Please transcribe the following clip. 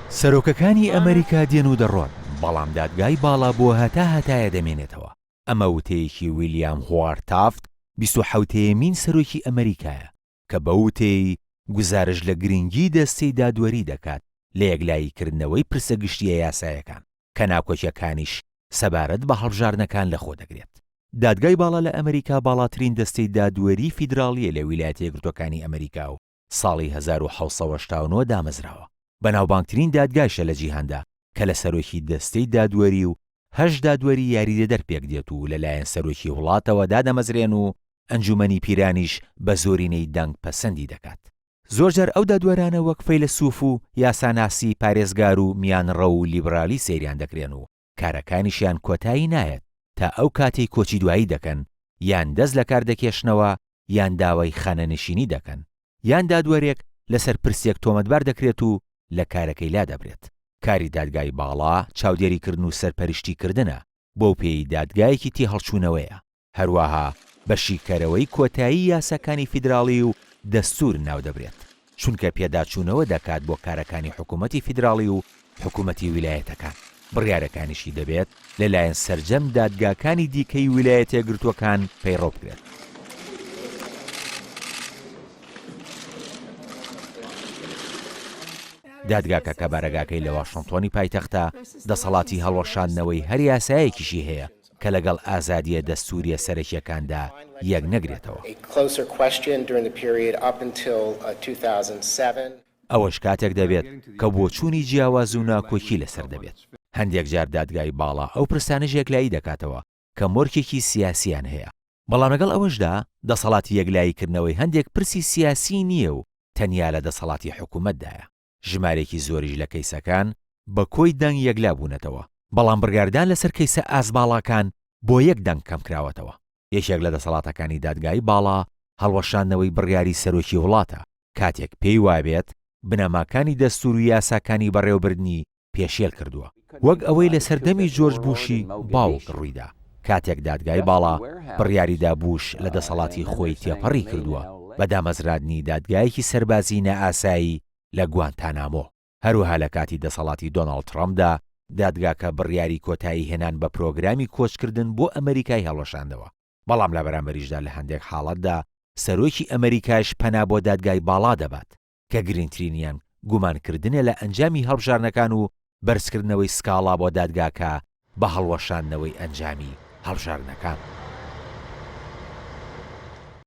سەرۆکەکانی ئەمریکا دێن و دەڕۆن، بەڵام دادگای باڵا بۆ هەتایە دەمێنێتەوە. ئەمە وتەیەکی ویلیام هۆوارد تافت 27ەمین سەرۆکی ئەمریکایە کە بە وتەی گوزارش لە گرنگی دەستەی دادوەری دەکات لە یەکلاییکردنەوەی پرسە گشتیە یاسایەکان کە ناکۆچیەکانیش سەبارەت بە هەڵبژاردنەکان لەخۆ دەگرێت. دادگای باڵا لە ئەمریکا باڵاترین دەستەی دادوەری فیدراڵیە لە ویلایەتە یەکگرتووەکانی ئەمریکا و ساڵی 1789 دامەزراوە. بەناوبانگترین دادگایشە لە جیهاندا کە لە سەرۆکی دەستەی دادوەری و هەژ دادوەری یاریدەدەر پێک دێت و لەلایەن سەرۆکی وڵاتەوە دادەمەزرێن و ئەنجومەنی پیرانیش بە زۆرینەی دەنگ پەسەندی دەکات. زۆرجار ئەو دادوەرانە وەک فەیلسوف و یاساناسی پارێزگار و میانڕە و لیبرالی سەیریان دەکرێن و کارەکانیشیان کۆتایی نایەت تا ئەو کاتەی کۆچی دوایی دەکەن، یان دەست لە کار دەکێشنەوە، یان داوای خانەنشینی دەکەن، یان دادوەرێک لەسەر پرسێک تۆمەتبار دەکرێت و لە کارەکەی لا دەبرێت. کاری دادگای باڵا چاودێریکردن و سەرپەرشتیکردنە بۆ پێی دادگایەکی تی هەڵچوونەوەیە، هەروەها بەشیکەرەوەی کۆتایی یاساکانی فیدراڵی و دەستور ناو دەبرێت، چونکە پێداچوونەوە دەکات بۆ کارەکانی حکوومەتی فیدراڵی و حکوومەتی ویلایەتەکان. بڕیارەکانیشی دەبێت لەلایەن سەرجەم دادگاکانی دیکەی ویلایەتە یەکگرتووەکان پەیڕۆ بکرێت. دادگاکە کە بارەگاکەی لە واشنتۆنی پایتەختە دەسەڵاتی هەڵوەشاندنەوەی هەر یاسایەکیشی هەیە کە لەگەڵ ئازادیە دەستوریە سەرەکیەکاندا یەک نەگرێتەوە. ئەوەش کاتێک دەبێت کە بۆچوونی جیاواز و ناکۆکی لەسەر دەبێت. هەندێک جار دادگای باڵا ئەو پرسانەش یەکلایی دەکاتەوە کە مۆرکێکی سیاسیان هەیە، بەڵام لەگەڵ ئەوەشدا دەسەڵاتی یەکلاییکردنەوەی هەندێک پرسی سیاسی نییە و تەنیا لە دەسەڵاتی حکوومەتدایە. ژمارێکی زۆریش لە کەیسەکان بە کۆی دەنگ یەکلا بوونەتەوە، بەڵام بڕیاردان لەسەر کەیسە ئازباڵاکان بۆ یەک دەنگ کەم کراوەتەوە. یەکێک لە دەسەڵاتەکانی دادگای باڵا هەڵوەشاندنەوەی بڕیاری سەرۆکی وڵاتە کاتێک پێی وابێت بنەماکانی دەستور و یاساکانی بەڕێوەبردنی پێشێل کردووە، وەک ئەوەی لە سەردەمی جۆرج بوشی باوک ڕوویدا کاتێک دادگای باڵا بڕیاریدا بوش لە دەسەڵاتی خۆی تێپەڕی کردووە بە دامەزراندنی دادگایەکی سەربازی نەئاسایی لە گوانتانامۆ. هەروەها لە کاتی دەسەڵاتی دۆناڵد ترامپدا دادگاکە بڕیاری کۆتایی هێنان بە پرۆگرامی کۆچکردن بۆ ئەمریکای هەڵوەشاندەوە، بەڵام لە بەرامبەریشدا لە هەندێک حاڵەتدا سەرۆکی ئەمریکاش پەنا بۆ دادگای باڵا دەبات کە گرنگترینیان گومانکردنە لە ئەنجامی هەڵبژارنەکان و بەرزکردنەوەی سکاڵا بۆ دادگاکە بە هەڵوەشاندنەوەی ئەنجامی هەڵبژارنەکان.